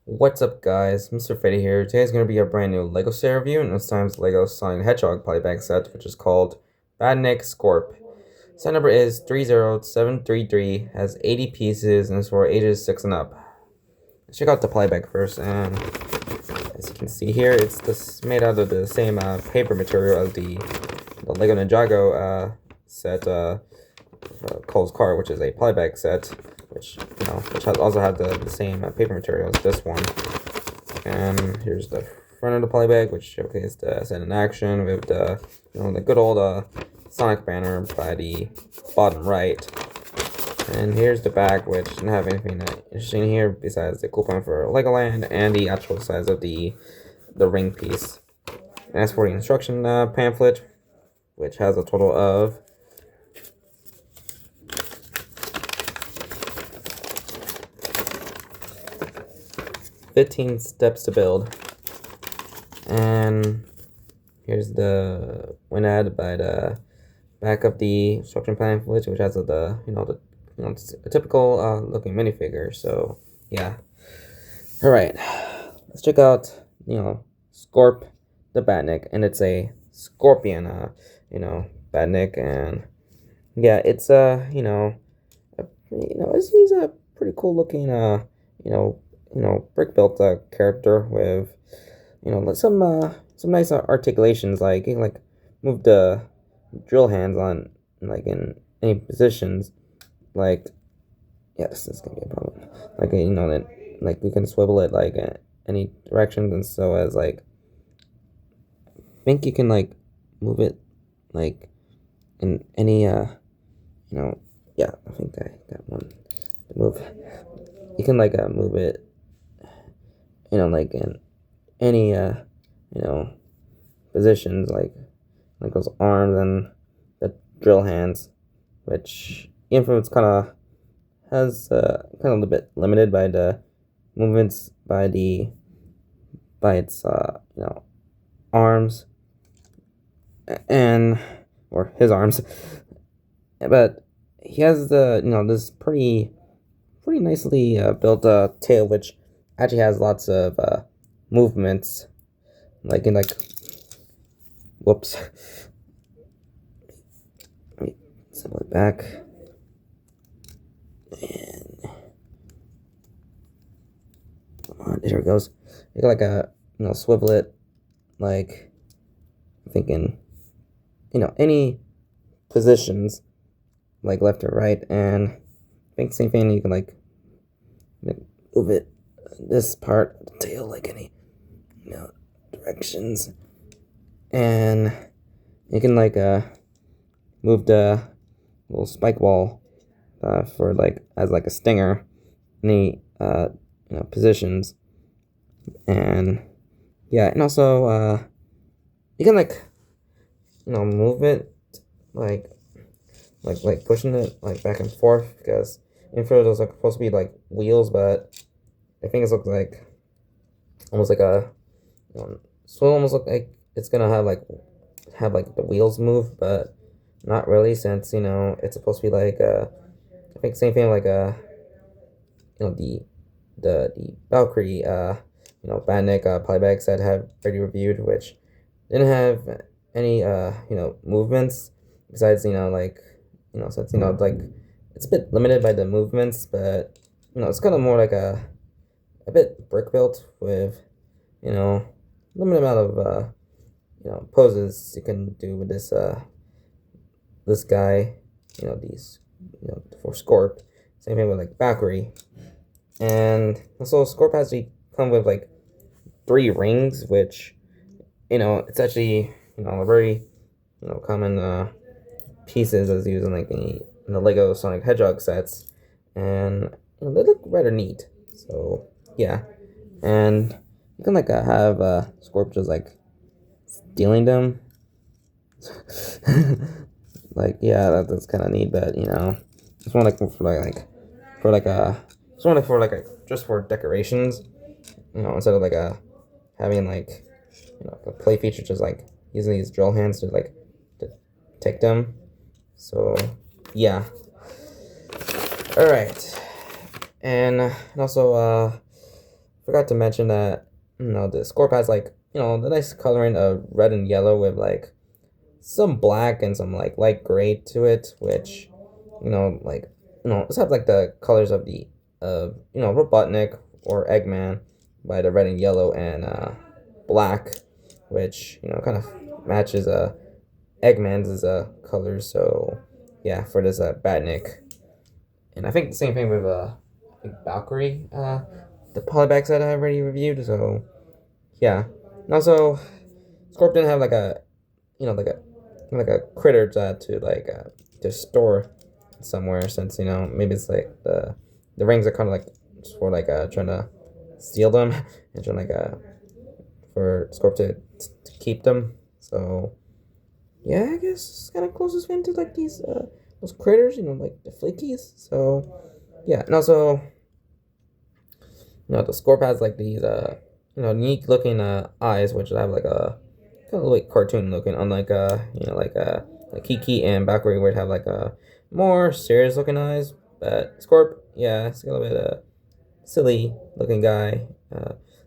What's up, guys? Mr. Freddy here. Today's going to be a brand new LEGO set review, and this time's LEGO Sonic Hedgehog Polybag set, which is called Badnik Skorp. Set number is 30733, has 80 pieces, and is for ages 6 and up. Let's check out the polybag first, and as you can see here, it's made out of the same paper material as the LEGO Ninjago set called Skorp, which is a polybag set, which also had the same paper material as this one. And here's the front of the polybag, which showcases the set in action with the the good old Sonic banner by the bottom right. And here's the back, which didn't have anything interesting here besides the coupon for Legoland and the actual size of the ring piece. And as for the instruction pamphlet, which has a total of 15 steps to build. And here's the WinAd by the back of the instruction pamphlet, which has it's a typical looking minifigure. So yeah. All right, let's check out Skorp the Badnik, and it's a scorpion Badnik, and yeah, it's he's a pretty cool looking brick built character with some nice articulations, like he can move the drill hands on in any positions, like yeah, this is gonna be a problem, that you can swivel it any directions, and so as I think you can move it in any yeah, I think I got one to move. You can move it in any positions, like those arms and the drill hands, which influence kind of has kind of a bit limited by the movements by its arms or his arms, but he has this pretty nicely built tail, which actually has lots of movements, whoops, let me settle it back, and there it goes. You can swivel it, thinking any positions, left or right, and I think same thing, you can move it this part of the tail any directions, and you can move the little spike ball for as a stinger, any positions, and yeah, and also you can move it pushing it back and forth, because in front of those are supposed to be wheels, but I think it looks almost like a so almost look like it's gonna have the wheels move, but not really, since it's supposed to be I think same thing the Valkyrie Badnik Polybag set have already reviewed, which didn't have any movements besides since it's a bit limited by the movements, but it's kind of more a bit brick built with limited amount of poses you can do with this guy, these for Skorp. Same thing with Valkyrie, and also Skorp has to come with 3 rings, which it's actually a very common pieces as used in the Lego Sonic Hedgehog sets, and they look rather neat. So yeah, and you can have Skorp just stealing them. Yeah, that's kind of neat, but just want just for decorations, instead of having a play feature, just using these drill hands to to take them. So yeah, all right, and also forgot to mention that the Skorp has like the nice coloring of red and yellow with like some black and some like light gray to it, which like let's have like the colors of the Robotnik or Eggman by the red and yellow and black, which kind of matches Eggman's colors. So yeah, for this Badnik, and I think the same thing with I think Valkyrie, the polybag set I already reviewed. So yeah, and also Scorp didn't have like a like a critter to like to store somewhere, since maybe it's like the rings are kind of like for like trying to steal them and trying like for Scorp to keep them. So yeah, I guess it's kind of closest thing to like those critters, like the flakies. So yeah, and also the Scorp has like these unique looking eyes, which have like a kind of like cartoon looking, unlike like Kiki and Valkyrie would have like a more serious looking eyes. But Scorp, yeah, it's a little bit silly looking guy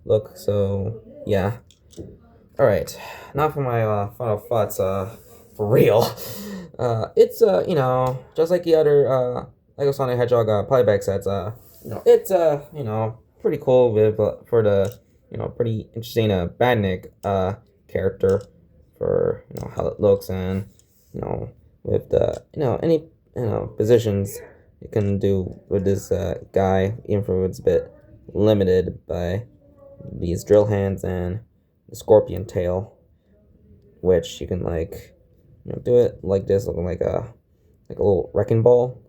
look. So yeah. All right, now for my final thoughts. For real, it's just like the other Lego Sonic Hedgehog polybag sets. It's pretty cool with for the pretty interesting Badnik character, for how it looks, and with the any positions you can do with this guy, even though it's a bit limited by these drill hands and the scorpion tail, which you can like do it like this, looking like a little wrecking ball,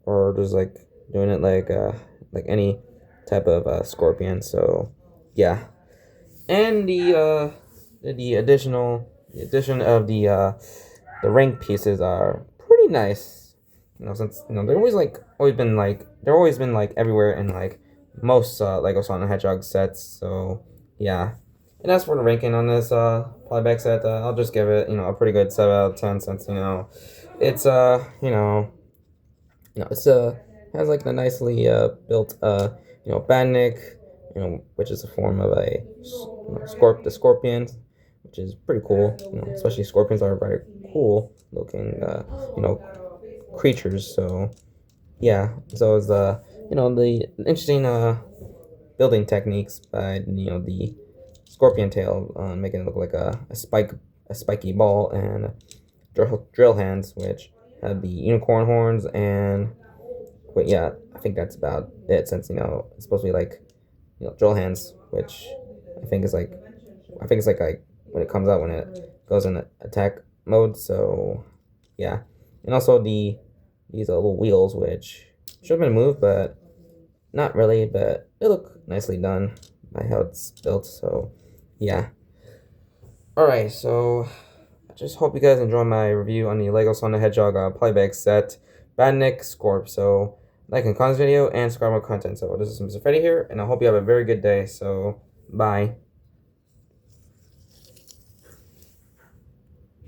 or just like doing it like any type of scorpion. So yeah, and the addition of the ring pieces are pretty nice. Since they're always been like everywhere in like most Lego Sonic Hedgehog sets. So yeah. And as for the ranking on this polybag set, I'll just give it a pretty good 7 out of 10, since it's it's has like the nicely built Badnik, which is a form of a the scorpion, which is pretty cool. Especially scorpions are very cool looking creatures. So yeah, so it's the interesting building techniques by the scorpion tail, making it look like a spiky ball, and drill hands, which have the unicorn horns. And but yeah, I think that's about it, since it's supposed to be like drill hands, which I think is like when it comes out, when it goes in attack mode. So yeah, and also these little wheels, which should have been moved, but not really, but they look nicely done by how it's built. So yeah. Alright, so I just hope you guys enjoy my review on the Lego Sonic Hedgehog polybag set, Badnik Skorp. So like and comment this video and subscribe my content. So this is Mr. Freddy here, and I hope you have a very good day. So bye.